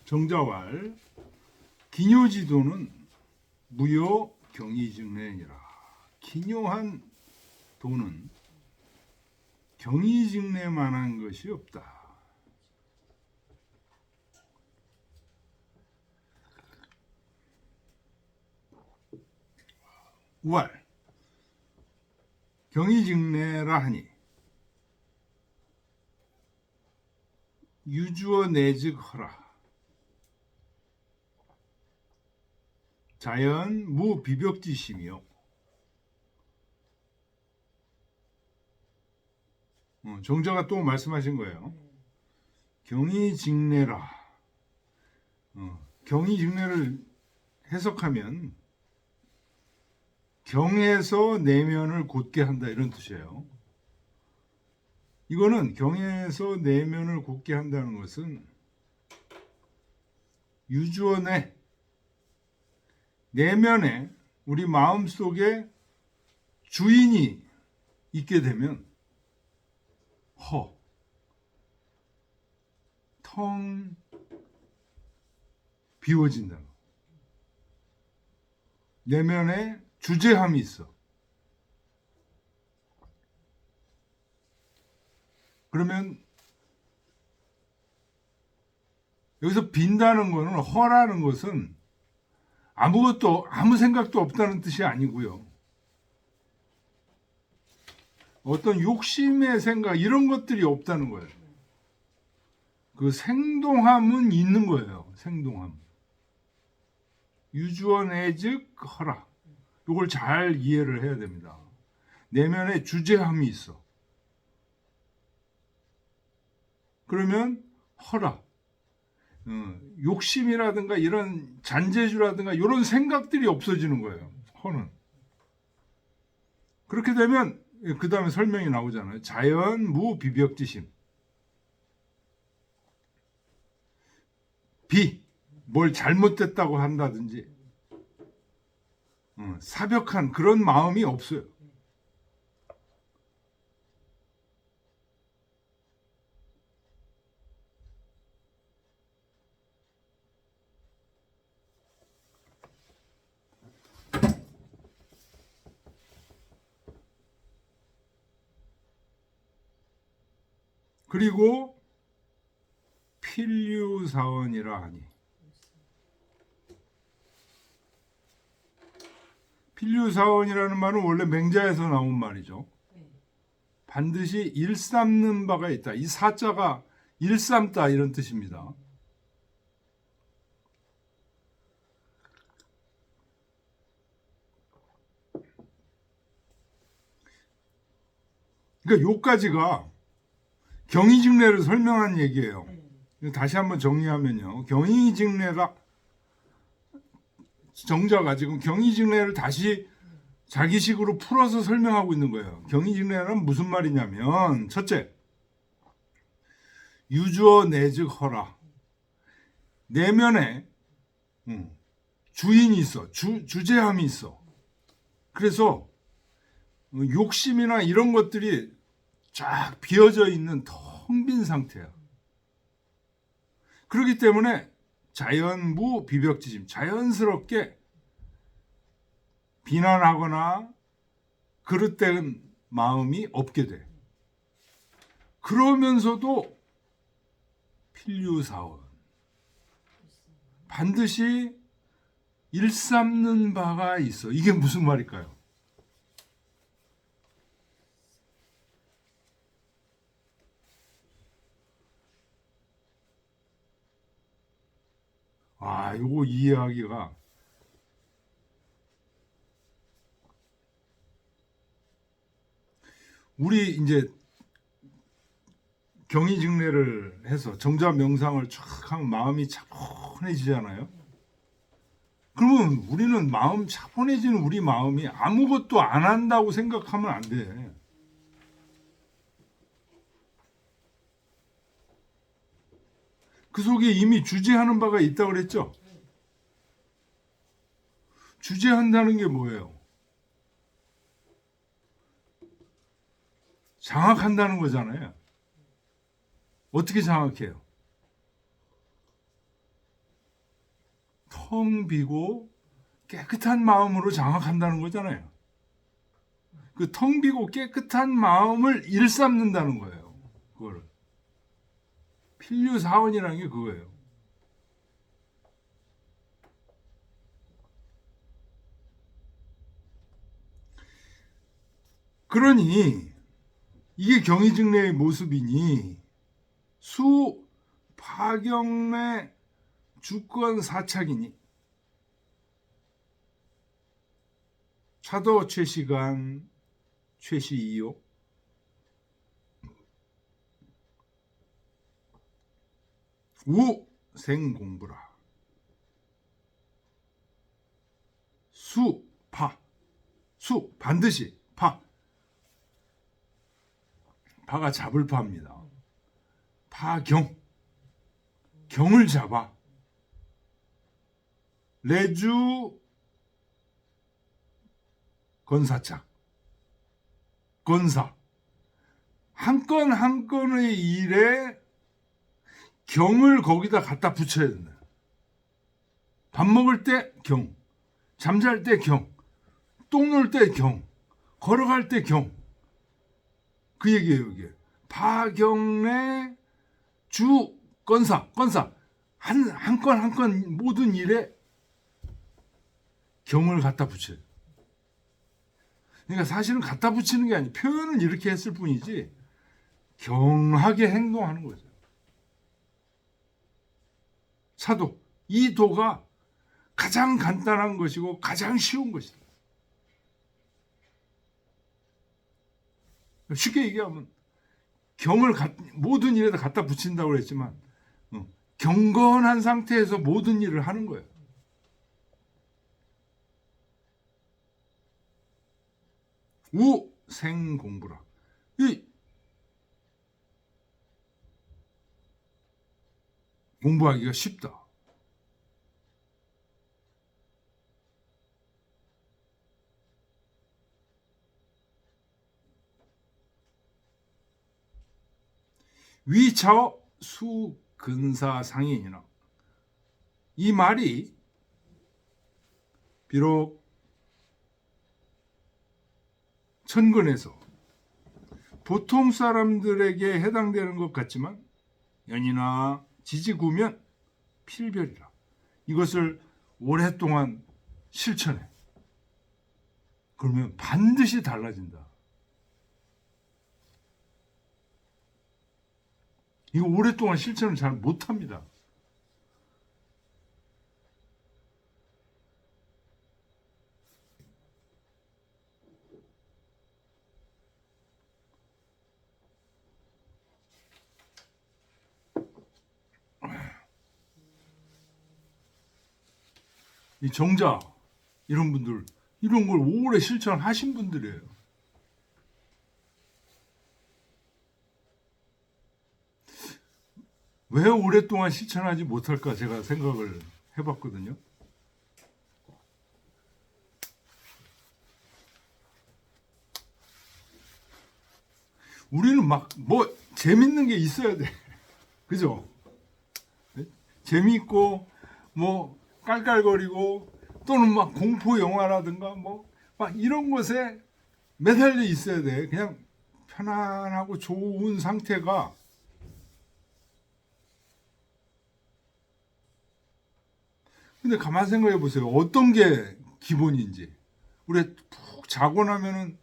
정자왈 기묘지도는 무효 경이직례니라. 기묘한 도는 경이직례만한 것이 없다. 우알 경이직례라 하니 유주어 내즉허라. 자연 무비벽지심이요. 정자가 또 말씀하신 거예요. 경이직례라. 경이직례를 해석하면 경에서 내면을 곧게 한다 이런 뜻이에요. 이거는 경에서 내면을 곧게 한다는 것은 유주원의 내면에 우리 마음속에 주인이 있게 되면 텅 비워진다. 내면에 주제함이 있어. 그러면 여기서 빈다는 거는 허라는 것은 아무 생각도 없다는 뜻이 아니고요. 어떤 욕심의 생각 이런 것들이 없다는 거예요. 그 생동함은 있는 거예요. 생동함. 유주원의즉 허라. 이걸 잘 이해를 해야 됩니다. 내면에 주제함이 있어. 그러면 허라. 욕심이라든가 이런 잔재주라든가 이런 생각들이 없어지는 거예요. 허는. 그렇게 되면 그 다음에 설명이 나오잖아요. 자연 무비벽지심. 뭘 잘못됐다고 한다든지 사벽한 그런 마음이 없어요. 그리고 필류사원이라 하니 필류사원이라는 말은 원래 맹자에서 나온 말이죠. 반드시 일삼는 바가 있다. 이 사자가 일삼다 이런 뜻입니다. 그러니까 요까지가 경이직례를 설명한 얘기예요. 다시 한번 정리하면요. 경이직례가 정자가 지금 경이직례를 다시 자기식으로 풀어서 설명하고 있는 거예요. 경이직례는 무슨 말이냐면 첫째, 유주어 내즉 허라. 내면에 주인이 있어. 주제함이 있어. 그래서 욕심이나 이런 것들이 쫙 비어져 있는 텅 빈 상태야. 그렇기 때문에 자연무 비벽지심, 자연스럽게 비난하거나 그릇된 마음이 없게 돼. 그러면서도 필류사원, 반드시 일삼는 바가 있어. 이게 무슨 말일까요? 이거 이해하기가 우리 이제 경이직례를 해서 정자 명상을 쫙 하면 마음이 차분해지잖아요. 그러면 우리는 마음 차분해지는 우리 마음이 아무것도 안 한다고 생각하면 안 돼. 그 속에 이미 주제하는 바가 있다고 그랬죠? 주제한다는 게 뭐예요? 장악한다는 거잖아요. 어떻게 장악해요? 텅 비고 깨끗한 마음으로 장악한다는 거잖아요. 그 텅 비고 깨끗한 마음을 일삼는다는 거예요. 그거를. 필류사원이라는 게 그거예요. 그러니 이게 경의증례의 모습이니 수 파경내 주권 사착이니 차도 최시간 최시이요 우생공부라 수 반드시 파가 잡을 파입니다. 경을 잡아 레주 건사착 건사 한 건 한 건의 일에 경을 거기다 갖다 붙여야 된다. 밥 먹을 때 경, 잠잘 때 경, 똥 놓을 때 경, 걸어갈 때 경. 그 얘기예요, 이게. 파경내 주 건사 한 건 한 건 모든 일에 경을 갖다 붙여요. 그러니까 사실은 갖다 붙이는 게 아니에요. 표현은 이렇게 했을 뿐이지 경하게 행동하는 거죠. 차도 이 도가 가장 간단한 것이고 가장 쉬운 것이다. 쉽게 얘기하면 경을 모든 일에다 갖다 붙인다고 그랬지만 경건한 상태에서 모든 일을 하는 거예요. 우생공부라. 이 공부하기가 쉽다. 위차어 수근사상인이나 이 말이 비록 천근에서 보통 사람들에게 해당되는 것 같지만 연이나 지지구면 필별이라. 이것을 오랫동안 실천해. 그러면 반드시 달라진다. 이거 오랫동안 실천을 잘 못합니다. 이 정자 이런 분들 이런 걸 오래 실천하신 분들이에요. 왜 오랫동안 실천하지 못할까 제가 생각을 해봤거든요. 우리는 막 뭐 재밌는 게 있어야 돼. 그죠? 재미있고 뭐 깔깔거리고 또는 막 공포 영화라든가 뭐 막 이런 것에 매달려 있어야 돼. 그냥 편안하고 좋은 상태가 근데 가만 생각해 보세요. 어떤 게 기본인지. 우리 푹 자고 나면은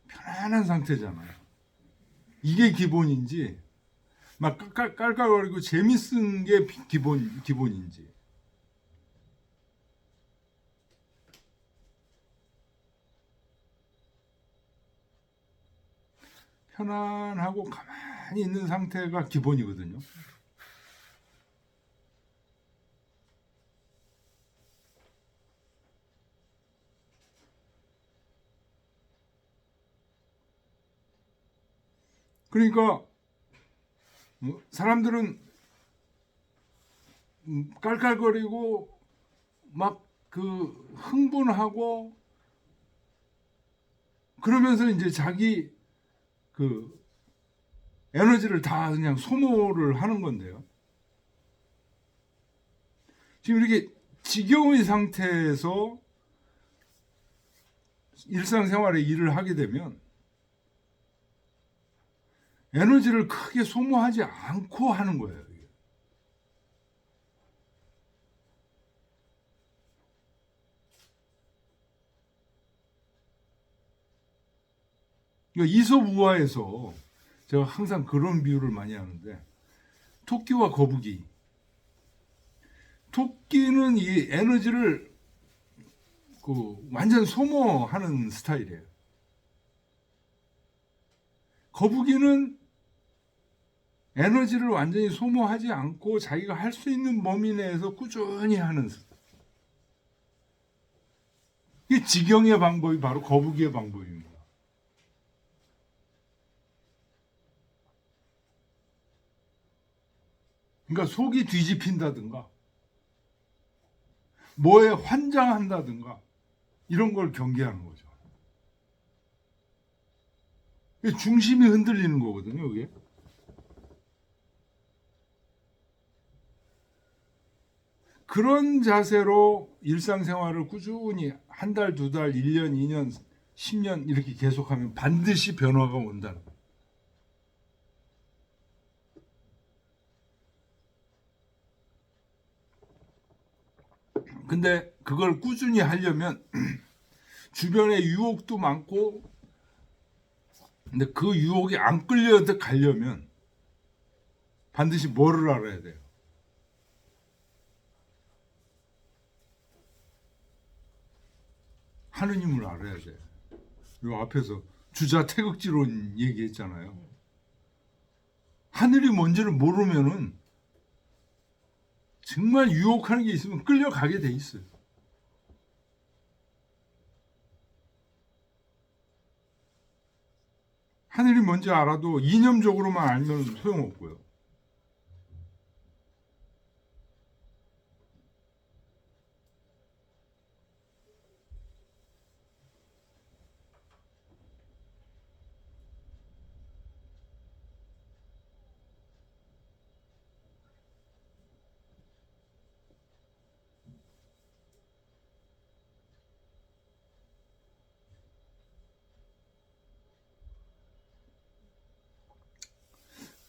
편안한 상태잖아요. 이게 기본인지 막 깔깔거리고 재밌은 게 기본인지. 편안하고 가만히 있는 상태가 기본이거든요. 그러니까 사람들은 깔깔거리고 막 그 흥분하고 그러면서 이제 자기 그 에너지를 다 그냥 소모를 하는 건데요. 지금 이렇게 지겨운 상태에서 일상생활에 일을 하게 되면 에너지를 크게 소모하지 않고 하는 거예요. 그러니까 이솝우화에서 제가 항상 그런 비유를 많이 하는데, 토끼와 거북이. 토끼는 이 에너지를 완전 소모하는 스타일이에요. 거북이는 에너지를 완전히 소모하지 않고 자기가 할 수 있는 범위 내에서 꾸준히 하는 스타일. 이 지경의 방법이 바로 거북이의 방법입니다. 그러니까 속이 뒤집힌다든가 뭐에 환장한다든가 이런 걸 경계하는 거죠. 중심이 흔들리는 거거든요, 그게. 그런 자세로 일상생활을 꾸준히 한 달, 두 달, 1년, 2년, 10년 이렇게 계속하면 반드시 변화가 온다는 거예요. 근데 그걸 꾸준히 하려면 주변에 유혹도 많고, 근데 그 유혹이 안 끌려가려면 반드시 뭐를 알아야 돼요? 하느님을 알아야 돼. 요 앞에서 주자 태극지론 얘기했잖아요. 하늘이 뭔지를 모르면은 정말 유혹하는 게 있으면 끌려가게 돼 있어요. 하늘이 뭔지 알아도 이념적으로만 알면 소용없고요.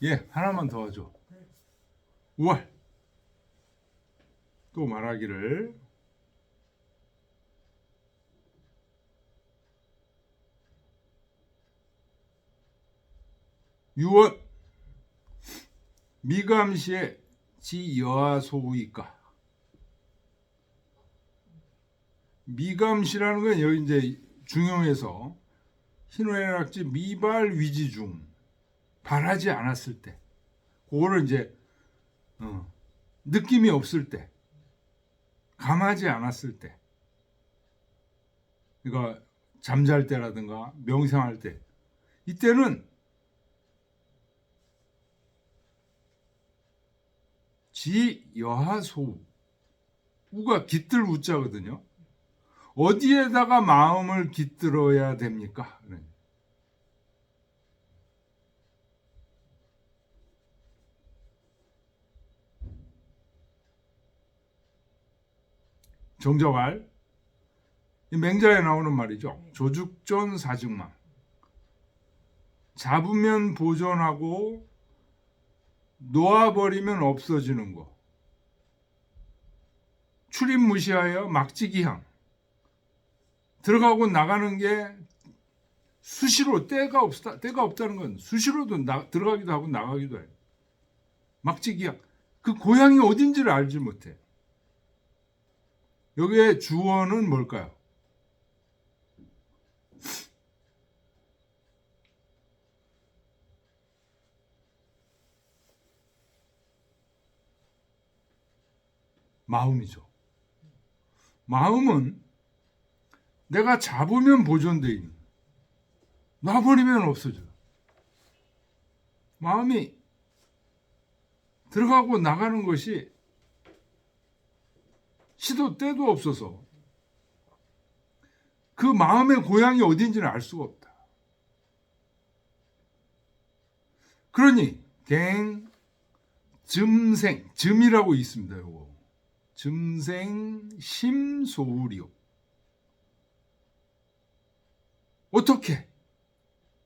예, 하나만 더 하죠. 5월 또 말하기를, 유월 미감시에 지 여하소우이까. 미감시라는 건 여기 이제 중용에서 신호애락지 미발 위지 중, 바라지 않았을 때, 그거를 이제 느낌이 없을 때, 감하지 않았을 때, 그러니까 잠잘 때라든가 명상할 때, 이때는 지 여하소우, 우가 깃들 우자거든요. 어디에다가 마음을 깃들어야 됩니까? 정자왈, 맹자에 나오는 말이죠. 조죽전 사직망. 잡으면 보존하고 놓아버리면 없어지는 거. 출입 무시하여 막지기향. 들어가고 나가는 게 수시로 때가 없다는 건 수시로도 들어가기도 하고 나가기도 해요. 막지기향. 그 고향이 어딘지를 알지 못해. 여기에 주어는 뭘까요? 마음이죠. 마음은 내가 잡으면 보존돼 있는, 놔버리면 없어져요. 마음이 들어가고 나가는 것이 시도 때도 없어서 그 마음의 고향이 어딘지는 알 수가 없다. 그러니 갱, 즘생, 즘이라고 있습니다. 요거 증생 심소우리요. 어떻게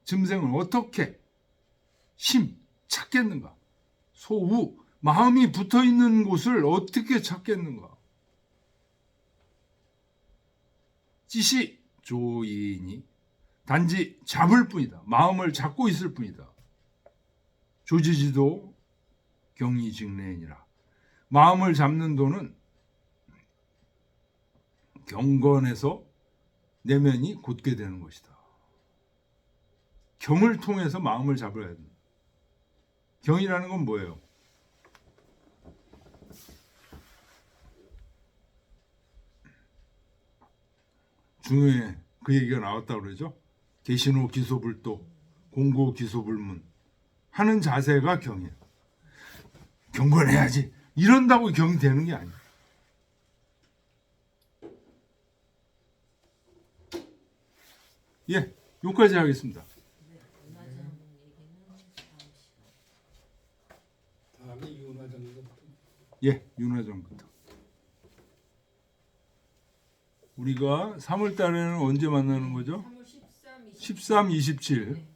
증생을 어떻게 찾겠는가? 소우 마음이 붙어 있는 곳을 어떻게 찾겠는가? 찌시 조이니 단지 잡을 뿐이다. 마음을 잡고 있을 뿐이다. 조지지도 경이직례이니라. 마음을 잡는 도는 경건에서 내면이 곧게 되는 것이다. 경을 통해서 마음을 잡아야 된다. 경이라는 건 뭐예요? 중요해. 그 얘기가 나왔다고 그러죠. 계신호 기소불도 공고 기소불문 하는 자세가 경이에요. 경건해야지. 이런다고 경이 되는 게 아니에요. 예, 여기까지 하겠습니다. 다음에 윤화정부터. 예, 윤화정부터. 우리가 3월 달에는 언제 만나는 거죠? 3월 13, 13, 27.